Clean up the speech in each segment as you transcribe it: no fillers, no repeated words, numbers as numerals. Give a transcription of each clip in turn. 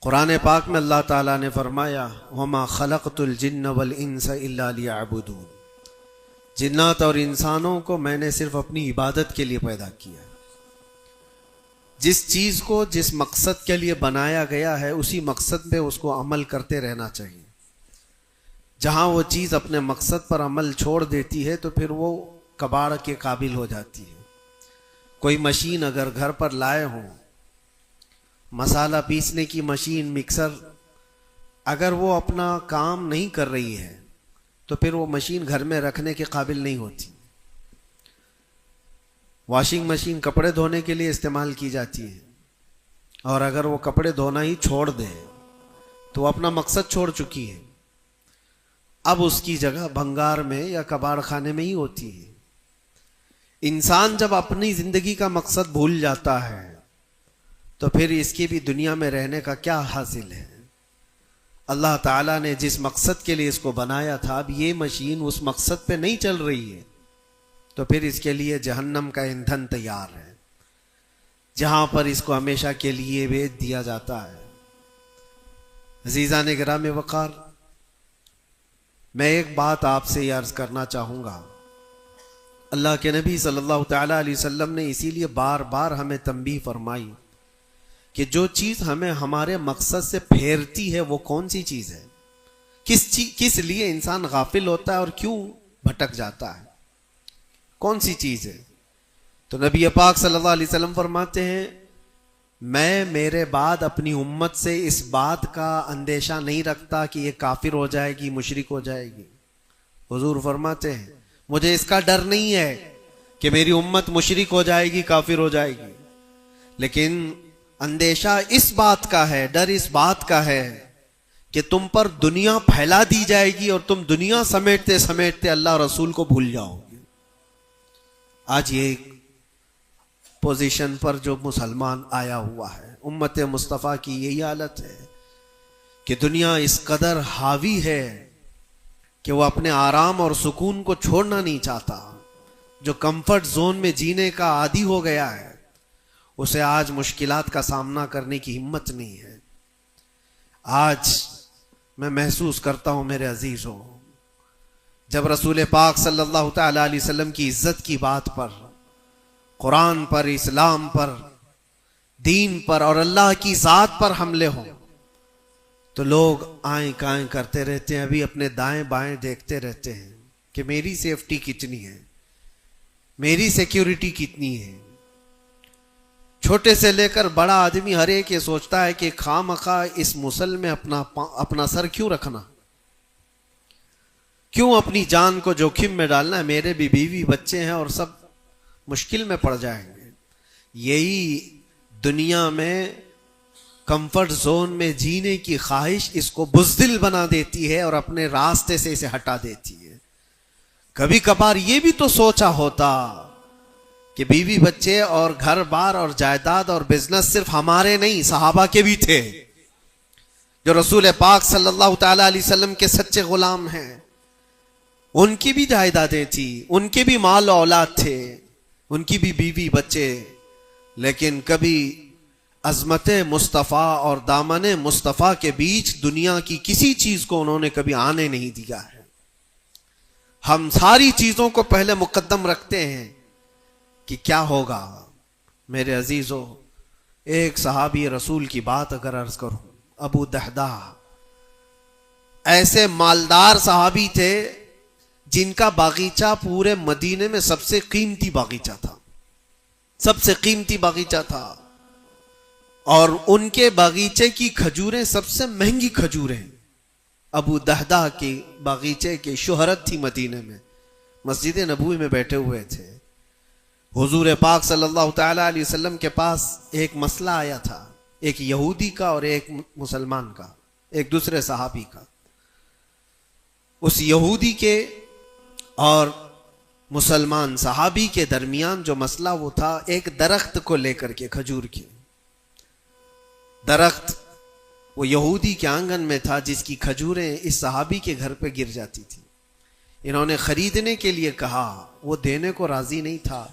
قرآن پاک میں اللہ تعالیٰ نے فرمایا وَمَا خَلَقْتُ الْجِنَّ وَالْإِنسَ إِلَّا لِيَعْبُدُونِ، جنات اور انسانوں کو میں نے صرف اپنی عبادت کے لیے پیدا کیا ہے۔ جس چیز کو جس مقصد کے لیے بنایا گیا ہے اسی مقصد پہ اس کو عمل کرتے رہنا چاہیے۔ جہاں وہ چیز اپنے مقصد پر عمل چھوڑ دیتی ہے تو پھر وہ کباڑ کے قابل ہو جاتی ہے۔ کوئی مشین اگر گھر پر لائے ہوں، مسالہ پیسنے کی مشین، مکسر، اگر وہ اپنا کام نہیں کر رہی ہے تو پھر وہ مشین گھر میں رکھنے کے قابل نہیں ہوتی۔ واشنگ مشین کپڑے دھونے کے لیے استعمال کی جاتی ہے، اور اگر وہ کپڑے دھونا ہی چھوڑ دے تو وہ اپنا مقصد چھوڑ چکی ہے، اب اس کی جگہ بھنگار میں یا کباڑ خانے میں ہی ہوتی ہے۔ انسان جب اپنی زندگی کا مقصد بھول جاتا ہے تو پھر اس کی بھی دنیا میں رہنے کا کیا حاصل ہے؟ اللہ تعالیٰ نے جس مقصد کے لیے اس کو بنایا تھا، اب یہ مشین اس مقصد پہ نہیں چل رہی ہے تو پھر اس کے لیے جہنم کا ایندھن تیار ہے، جہاں پر اس کو ہمیشہ کے لیے بھیج دیا جاتا ہے۔ عزیزان گرامی وقار، میں ایک بات آپ سے عرض کرنا چاہوں گا۔ اللہ کے نبی صلی اللہ تعالیٰ علیہ وسلم نے اسی لیے بار بار ہمیں تنبیہ فرمائی کہ جو چیز ہمیں ہمارے مقصد سے پھیرتی ہے وہ کون سی چیز ہے، کس لیے انسان غافل ہوتا ہے اور کیوں بھٹک جاتا ہے، کون سی چیز ہے؟ تو نبی پاک صلی اللہ علیہ وسلم فرماتے ہیں میں میرے بعد اپنی امت سے اس بات کا اندیشہ نہیں رکھتا کہ یہ کافر ہو جائے گی، مشرک ہو جائے گی۔ حضور فرماتے ہیں مجھے اس کا ڈر نہیں ہے کہ میری امت مشرک ہو جائے گی، کافر ہو جائے گی، لیکن اندیشہ اس بات کا ہے، ڈر اس بات کا ہے کہ تم پر دنیا پھیلا دی جائے گی اور تم دنیا سمیٹتے سمیٹتے اللہ رسول کو بھول جاؤ گے۔ آج یہ پوزیشن پر جو مسلمان آیا ہوا ہے، امت مصطفیٰ کی یہی حالت ہے کہ دنیا اس قدر حاوی ہے کہ وہ اپنے آرام اور سکون کو چھوڑنا نہیں چاہتا۔ جو کمفرٹ زون میں جینے کا عادی ہو گیا ہے اسے آج مشکلات کا سامنا کرنے کی ہمت نہیں ہے۔ آج میں محسوس کرتا ہوں میرے عزیزوں، جب رسول پاک صلی اللہ تعالی علیہ وسلم کی عزت کی بات پر، قرآن پر، اسلام پر، دین پر اور اللہ کی ذات پر حملے ہوں تو لوگ آئیں کائیں کرتے رہتے ہیں، ابھی اپنے دائیں بائیں دیکھتے رہتے ہیں کہ میری سیفٹی کتنی ہے، میری سیکیورٹی کتنی ہے۔ چھوٹے سے لے کر بڑا آدمی ہر ایک یہ سوچتا ہے کہ خواہ اس مسل میں اپنا سر کیوں رکھنا، کیوں اپنی جان کو جوخم میں ڈالنا ہے، میرے بھی بیوی بچے ہیں اور سب مشکل میں پڑ جائیں گے۔ یہی دنیا میں کمفرٹ زون میں جینے کی خواہش اس کو بزدل بنا دیتی ہے اور اپنے راستے سے اسے ہٹا دیتی ہے۔ کبھی کبھار یہ بھی تو سوچا ہوتا کہ بیوی بچے اور گھر بار اور جائیداد اور بزنس صرف ہمارے نہیں، صحابہ کے بھی تھے، جو رسول پاک صلی اللہ تعالی علیہ وسلم کے سچے غلام ہیں۔ ان کی بھی جائیدادیں تھیں، ان کے بھی مال و اولاد تھے، ان کی بھی بیوی بچے، لیکن کبھی عظمت مصطفیٰ اور دامن مصطفیٰ کے بیچ دنیا کی کسی چیز کو انہوں نے کبھی آنے نہیں دیا ہے۔ ہم ساری چیزوں کو پہلے مقدم رکھتے ہیں کہ کیا ہوگا۔ میرے عزیزو، ایک صحابی رسول کی بات اگر عرض کروں، ابو دحدہ، ایسے مالدار صحابی تھے جن کا باغیچہ پورے مدینے میں سب سے قیمتی باغیچہ تھا، سب سے قیمتی باغیچہ تھا، اور ان کے باغیچے کی کھجوریں سب سے مہنگی کھجوریں۔ ابو دحدہ کے باغیچے کی شہرت تھی مدینے میں، مسجد نبوی میں بیٹھے ہوئے تھے۔ حضور پاک صلی اللہ تعالی علیہ وسلم کے پاس ایک مسئلہ آیا تھا، ایک یہودی کا اور ایک مسلمان کا، ایک دوسرے صحابی کا۔ اس یہودی کے اور مسلمان صحابی کے درمیان جو مسئلہ وہ تھا ایک درخت کو لے کر کے، کھجور کی درخت وہ یہودی کے آنگن میں تھا جس کی کھجوریں اس صحابی کے گھر پہ گر جاتی تھی۔ انہوں نے خریدنے کے لیے کہا، وہ دینے کو راضی نہیں تھا۔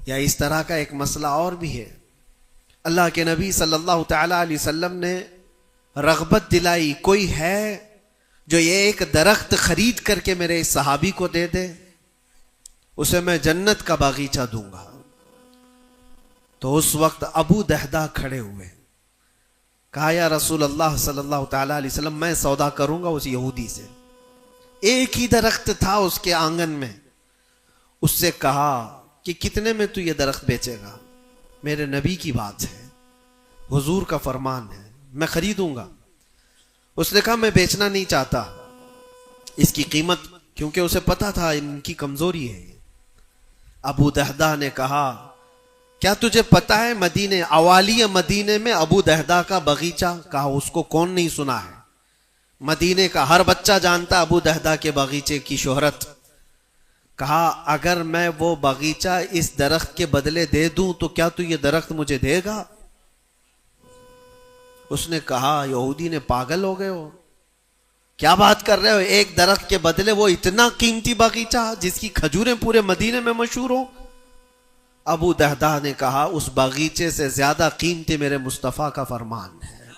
یا اس طرح کا ایک مسئلہ اور بھی ہے، اللہ کے نبی صلی اللہ تعالی علیہ وسلم نے رغبت دلائی، کوئی ہے جو یہ ایک درخت خرید کر کے میرے اس صحابی کو دے دے، اسے میں جنت کا باغیچہ دوں گا۔ تو اس وقت ابو دہدہ کھڑے ہوئے، کہا یا رسول اللہ صلی اللہ تعالی علیہ وسلم، میں سودا کروں گا اس یہودی سے۔ ایک ہی درخت تھا اس کے آنگن میں۔ اس سے کہا کہ کتنے میں تو یہ درخت بیچے گا؟ میرے نبی کی بات ہے، حضور کا فرمان ہے، میں خریدوں گا۔ اس نے کہا میں بیچنا نہیں چاہتا اس کی قیمت، کیونکہ اسے پتا تھا ان کی کمزوری ہے۔ ابو دہدہ نے کہا کیا تجھے پتا ہے مدینے اوالی مدینے میں ابو دہدہ کا باغیچہ؟ کہا اس کو کون نہیں سنا ہے، مدینے کا ہر بچہ جانتا ابو دہدہ کے باغیچے کی شہرت۔ کہا اگر میں وہ باغیچہ اس درخت کے بدلے دے دوں تو کیا تو یہ درخت مجھے دے گا؟ اس نے کہا یہودی نے پاگل ہو گئے ہو، کیا بات کر رہے ہو؟ ایک درخت کے بدلے وہ اتنا قیمتی باغیچہ جس کی کھجوریں پورے مدینے میں مشہور ہوں؟ ابو دہدہ نے کہا اس باغیچے سے زیادہ قیمتی میرے مصطفیٰ کا فرمان ہے،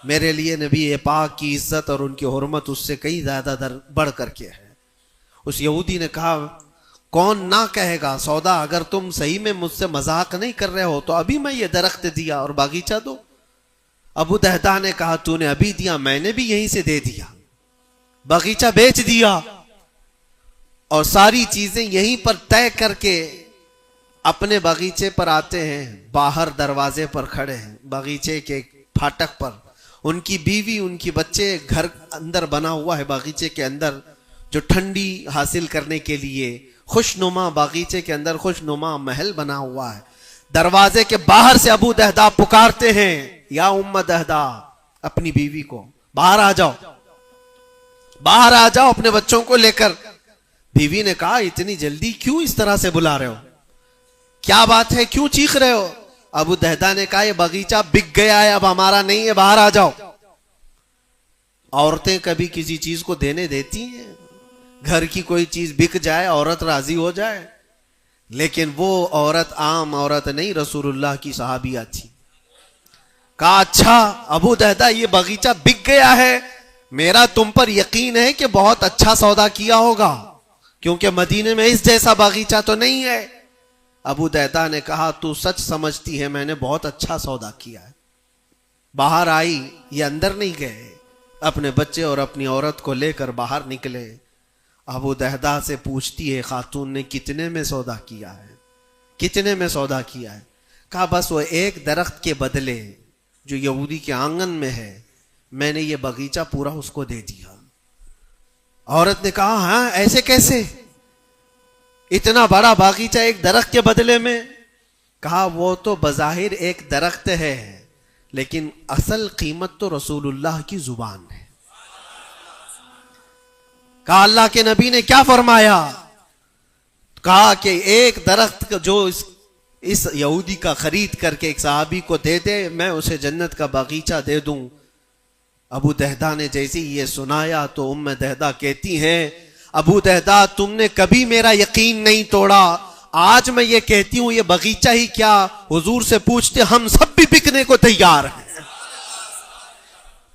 میرے لیے نبی پاک کی عزت اور ان کی حرمت اس سے کئی زیادہ بڑھ کر کے ہے۔ اس یہودی نے کہا کون نہ کہے گا سودا، اگر تم صحیح میں مجھ سے مذاق نہیں کر رہے ہو تو ابھی میں یہ درخت دیا اور باغیچہ دو۔ ابو دہدہ نے کہا تو نے ابھی دیا، میں نے بھی یہیں سے دے دیا، باغیچہ بیچ دیا اور ساری چیزیں یہیں پر طے کر کے اپنے باغیچے پر آتے ہیں۔ باہر دروازے پر کھڑے ہیں، باغیچے کے پھاٹک پر، ان کی بیوی ان کی بچے، گھر اندر بنا ہوا ہے باغیچے کے اندر جو ٹھنڈی حاصل کرنے کے لیے خوشنما، باغیچے کے اندر خوشنما محل بنا ہوا ہے۔ دروازے کے باہر سے ابو دہدہ پکارتے ہیں یا ام دہدہ اپنی بیوی کو، باہر آ جاؤ، باہر آ جاؤ اپنے بچوں کو لے کر۔ بیوی نے کہا اتنی جلدی کیوں اس طرح سے بلا رہے ہو، کیا بات ہے، کیوں چیخ رہے ہو؟ ابو دہدہ نے کہا یہ باغیچہ بک گیا ہے، اب ہمارا نہیں ہے، باہر آ جاؤ۔ عورتیں کبھی کسی چیز کو دینے دیتی ہیں؟ گھر کی کوئی چیز بک جائے عورت راضی ہو جائے، لیکن وہ عورت عام عورت نہیں، رسول اللہ کی صحابیہ تھی۔ کہا اچھا ابو دہدہ یہ باغیچہ بک گیا ہے، میرا تم پر یقین ہے کہ بہت اچھا سودا کیا ہوگا، کیونکہ مدینے میں اس جیسا باغیچہ تو نہیں ہے۔ ابو دہدہ نے کہا تو سچ سمجھتی ہے میں نے بہت اچھا سودا کیا ہے۔ باہر آئی، یہ اندر نہیں گئے، اپنے بچے اور اپنی عورت کو لے کر باہر نکلے۔ ابو دہدہ سے پوچھتی ہے خاتون نے کتنے میں سودا کیا ہے، کتنے میں سودا کیا ہے؟ کہا بس وہ ایک درخت کے بدلے جو یہودی کے آنگن میں ہے میں نے یہ باغیچہ پورا اس کو دے دیا۔ عورت نے کہا ہاں ایسے کیسے، اتنا بڑا باغیچہ ایک درخت کے بدلے میں؟ کہا وہ تو بظاہر ایک درخت ہے لیکن اصل قیمت تو رسول اللہ کی زبان ہے۔ کہا اللہ کے نبی نے کیا فرمایا؟ کہا کہ ایک درخت جو اس یہودی کا خرید کر کے ایک صحابی کو دے دے میں اسے جنت کا باغیچہ دے دوں۔ ابو دہدہ نے جیسے یہ سنایا تو ام دہدہ کہتی ہیں ابو دہدہ تم نے کبھی میرا یقین نہیں توڑا، آج میں یہ کہتی ہوں یہ باغیچہ ہی کیا حضور سے پوچھتے ہم سب بھی بکنے کو تیار ہیں۔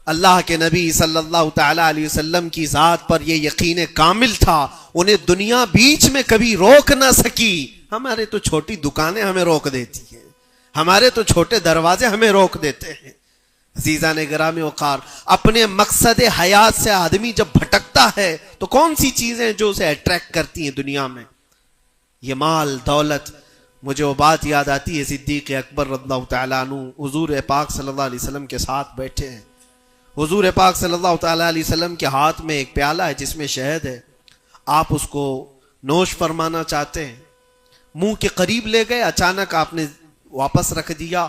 اللہ کے نبی صلی اللہ تعالی علیہ وسلم کی ذات پر یہ یقین کامل تھا، انہیں دنیا بیچ میں کبھی روک نہ سکی۔ ہمارے تو چھوٹی دکانیں ہمیں روک دیتی ہیں، ہمارے تو چھوٹے دروازے ہمیں روک دیتے ہیں۔ عزیزان گرامی وقار، اپنے مقصد حیات سے آدمی جب بھٹکتا ہے تو کون سی چیزیں جو اسے اٹریکٹ کرتی ہیں دنیا میں؟ یہ مال دولت۔ مجھے وہ بات یاد آتی ہے صدیق اکبر رضی اللہ تعالیٰ عنہ حضور پاک صلی اللہ علیہ وسلم کے ساتھ بیٹھے ہیں، حضور پاک صلی اللہ تعالیٰ علیہ وسلم کے ہاتھ میں ایک پیالہ ہے جس میں شہد ہے، آپ اس کو نوش فرمانا چاہتے ہیں، منہ کے قریب لے گئے، اچانک آپ نے واپس رکھ دیا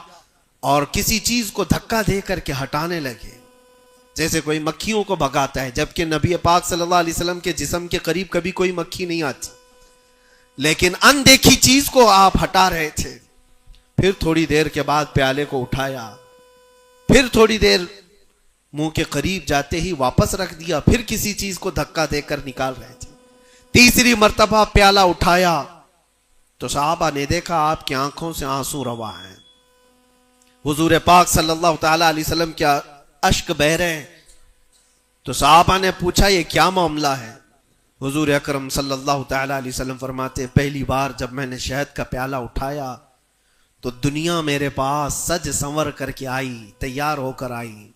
اور کسی چیز کو دھکا دے کر کے ہٹانے لگے جیسے کوئی مکھیوں کو بھگاتا ہے، جبکہ نبی پاک صلی اللہ علیہ وسلم کے جسم کے قریب کبھی کوئی مکھی نہیں آتی، لیکن اندیکھی چیز کو آپ ہٹا رہے تھے۔ پھر تھوڑی دیر کے بعد پیالے کو اٹھایا، پھر تھوڑی دیر منہ کے قریب جاتے ہی واپس رکھ دیا، پھر کسی چیز کو دھکا دے کر نکال رہے تھے، تیسری مرتبہ پیالہ اٹھایا تو صحابہ نے دیکھا آپ کی آنکھوں سے آنسو روا ہیں، حضور پاک صلی اللہ تعالی علیہ وسلم کیا اشک بہ رہے ہیں. تو صحابہ نے پوچھا یہ کیا معاملہ ہے؟ حضور اکرم صلی اللہ تعالی علیہ وسلم فرماتے پہلی بار جب میں نے شہد کا پیالہ اٹھایا تو دنیا میرے پاس سج سنور کر کے آئی، تیار ہو کر آئی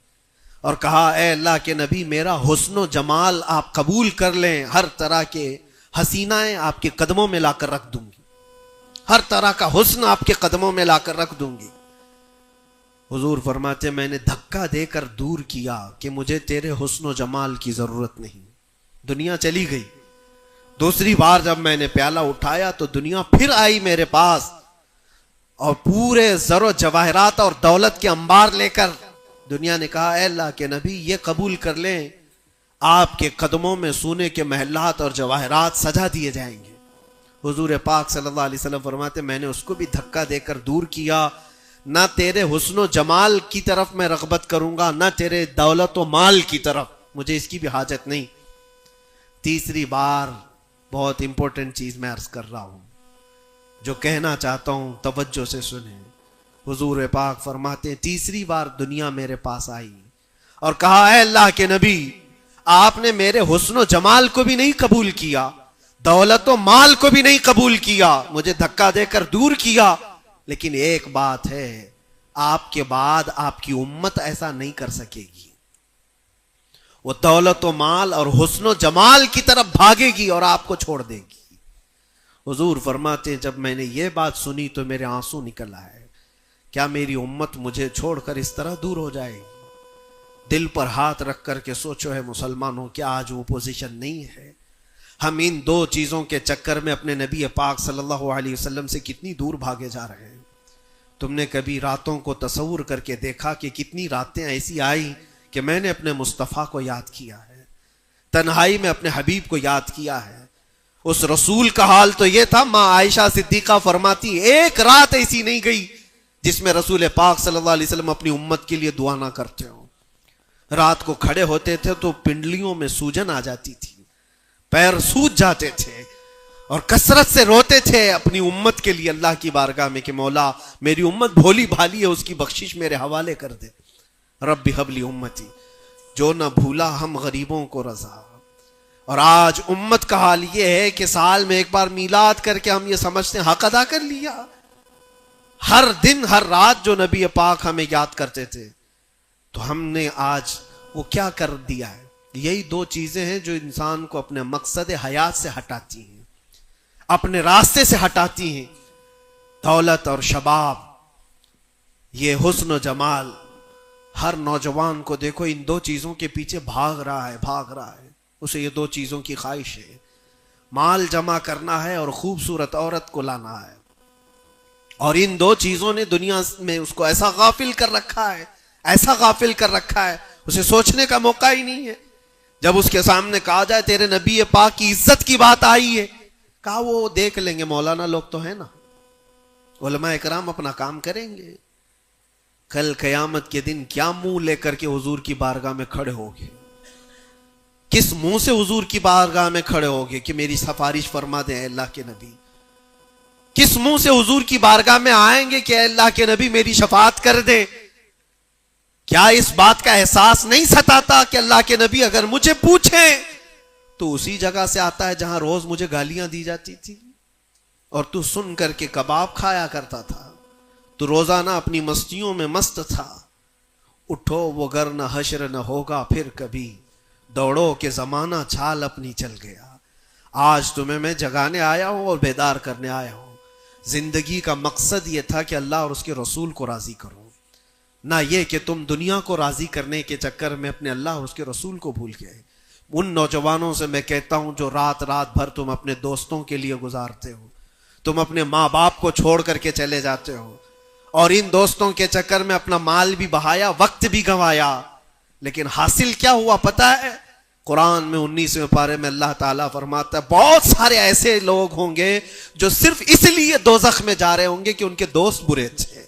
اور کہا اے اللہ کے نبی میرا حسن و جمال آپ قبول کر لیں، ہر طرح کے حسینائیں آپ کے قدموں میں لا کر رکھ دوں گی، ہر طرح کا حسن آپ کے قدموں میں لا کر رکھ دوں گی. حضور فرماتے میں نے دھکا دے کر دور کیا کہ مجھے تیرے حسن و جمال کی ضرورت نہیں. دنیا چلی گئی. دوسری بار جب میں نے پیالہ اٹھایا تو دنیا پھر آئی میرے پاس اور پورے زر و جواہرات اور دولت کے انبار لے کر. دنیا نے کہا اے اللہ کے نبی یہ قبول کر لیں، آپ کے قدموں میں سونے کے محلات اور جواہرات سجا دیے جائیں گے. حضور پاک صلی اللہ علیہ وسلم فرماتے میں نے اس کو بھی دھکا دے کر دور کیا. نہ تیرے حسن و جمال کی طرف میں رغبت کروں گا، نہ تیرے دولت و مال کی طرف، مجھے اس کی بھی حاجت نہیں. تیسری بار بہت امپورٹنٹ چیز میں عرض کر رہا ہوں، جو کہنا چاہتا ہوں توجہ سے سنیں. حضور پاک فرماتے تیسری بار دنیا میرے پاس آئی اور کہا اے اللہ کے نبی آپ نے میرے حسن و جمال کو بھی نہیں قبول کیا، دولت و مال کو بھی نہیں قبول کیا، مجھے دھکا دے کر دور کیا، لیکن ایک بات ہے آپ کے بعد آپ کی امت ایسا نہیں کر سکے گی. وہ دولت و مال اور حسن و جمال کی طرف بھاگے گی اور آپ کو چھوڑ دے گی. حضور فرماتے جب میں نے یہ بات سنی تو میرے آنسو نکل آئے. کیا میری امت مجھے چھوڑ کر اس طرح دور ہو جائے گی؟ دل پر ہاتھ رکھ کر کے سوچو ہے مسلمانوں، کیا آج وہ پوزیشن نہیں ہے؟ ہم ان دو چیزوں کے چکر میں اپنے نبی پاک صلی اللہ علیہ وسلم سے کتنی دور بھاگے جا رہے ہیں. تم نے کبھی راتوں کو تصور کر کے دیکھا کہ کتنی راتیں ایسی آئی کہ میں نے اپنے مصطفیٰ کو یاد کیا ہے، تنہائی میں اپنے حبیب کو یاد کیا ہے. اس رسول کا حال تو یہ تھا، ماں عائشہ صدیقہ فرماتی ایک رات ایسی نہیں گئی جس میں رسول پاک صلی اللہ علیہ وسلم اپنی امت کے لیے دعا نہ کرتے ہوں. رات کو کھڑے ہوتے تھے تو پنڈلیوں میں سوجن آ جاتی تھی، پیر سوج جاتے تھے اور کثرت سے روتے تھے اپنی امت کے لیے اللہ کی بارگاہ میں کہ مولا میری امت بھولی بھالی ہے، اس کی بخشش میرے حوالے کر دے. رب ہب لی امتی، جو نہ بھولا ہم غریبوں کو رضا. اور آج امت کا حال یہ ہے کہ سال میں ایک بار میلاد کر کے ہم یہ سمجھتے ہیں حق ادا کر لیا. ہر دن ہر رات جو نبی پاک ہمیں یاد کرتے تھے تو ہم نے آج وہ کیا کر دیا ہے؟ یہی دو چیزیں ہیں جو انسان کو اپنے مقصد حیات سے ہٹاتی ہیں، اپنے راستے سے ہٹاتی ہیں. دولت اور شباب، یہ حسن و جمال. ہر نوجوان کو دیکھو ان دو چیزوں کے پیچھے بھاگ رہا ہے. اسے یہ دو چیزوں کی خواہش ہے، مال جمع کرنا ہے اور خوبصورت عورت کو لانا ہے. اور ان دو چیزوں نے دنیا میں اس کو ایسا غافل کر رکھا ہے، اسے سوچنے کا موقع ہی نہیں ہے. جب اس کے سامنے کہا جائے تیرے نبی پاک کی عزت کی بات آئی ہے، کہا وہ دیکھ لیں گے، مولانا لوگ تو ہیں نا، علماء اکرام اپنا کام کریں گے. کل قیامت کے دن کیا منہ لے کر کے حضور کی بارگاہ میں کھڑے ہوگے؟ کس منہ سے حضور کی بارگاہ میں کھڑے ہوگے کہ میری سفارش فرما دیں اے اللہ کے نبی؟ کس منہ سے حضور کی بارگاہ میں آئیں گے کہ اے اللہ کے نبی میری شفاعت کر دیں؟ کیا اس بات کا احساس نہیں ستاتا کہ اللہ کے نبی اگر مجھے پوچھیں تو اسی جگہ سے آتا ہے جہاں روز مجھے گالیاں دی جاتی تھی اور تو سن کر کے کباب کھایا کرتا تھا، تو روزانہ اپنی مستیوں میں مست تھا. اٹھو وہ گر نہ حشر نہ ہوگا پھر کبھی، دوڑو کہ زمانہ چھال اپنی چل گیا. آج تمہیں میں جگانے آیا ہوں اور بیدار کرنے آیا ہوں. زندگی کا مقصد یہ تھا کہ اللہ اور اس کے رسول کو راضی کرو، نہ یہ کہ تم دنیا کو راضی کرنے کے چکر میں اپنے اللہ اور اس کے رسول کو بھول گئے. ان نوجوانوں سے میں کہتا ہوں جو رات بھر تم اپنے دوستوں کے لیے گزارتے ہو، تم اپنے ماں باپ کو چھوڑ کر کے چلے جاتے ہو اور ان دوستوں کے چکر میں اپنا مال بھی بہایا، وقت بھی گنوایا، لیکن حاصل کیا ہوا پتہ ہے؟ قرآن میں 19ویں پارے میں اللہ تعالیٰ فرماتا ہے بہت سارے ایسے لوگ ہوں گے جو صرف اس لیے دوزخ میں جا رہے ہوں گے کہ ان کے دوست برے تھے.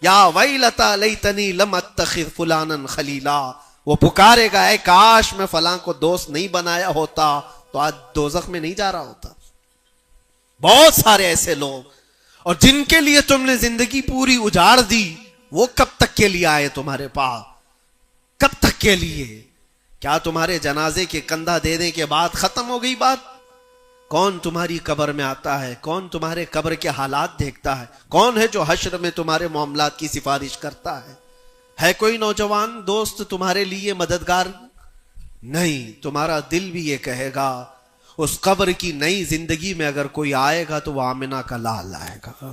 یا ویلتا لیتنی لم اتخذ فلانا خلیلا، وہ پکارے گا اے کاش میں فلاں کو دوست نہیں بنایا ہوتا تو آج دوزخ میں نہیں جا رہا ہوتا. بہت سارے ایسے لوگ، اور جن کے لیے تم نے زندگی پوری اجاڑ دی، وہ کب تک کے لیے آئے تمہارے پاس؟ کب تک کے لیے؟ کیا تمہارے جنازے کے کندھا دینے کے بعد ختم ہو گئی بات؟ کون تمہاری قبر میں آتا ہے؟ کون تمہارے قبر کے حالات دیکھتا ہے؟ کون ہے جو حشر میں تمہارے معاملات کی سفارش کرتا ہے کوئی نوجوان دوست تمہارے لیے مددگار؟ نہیں. تمہارا دل بھی یہ کہے گا اس قبر کی نئی زندگی میں اگر کوئی آئے گا تو وہ آمنہ کا لال آئے گا.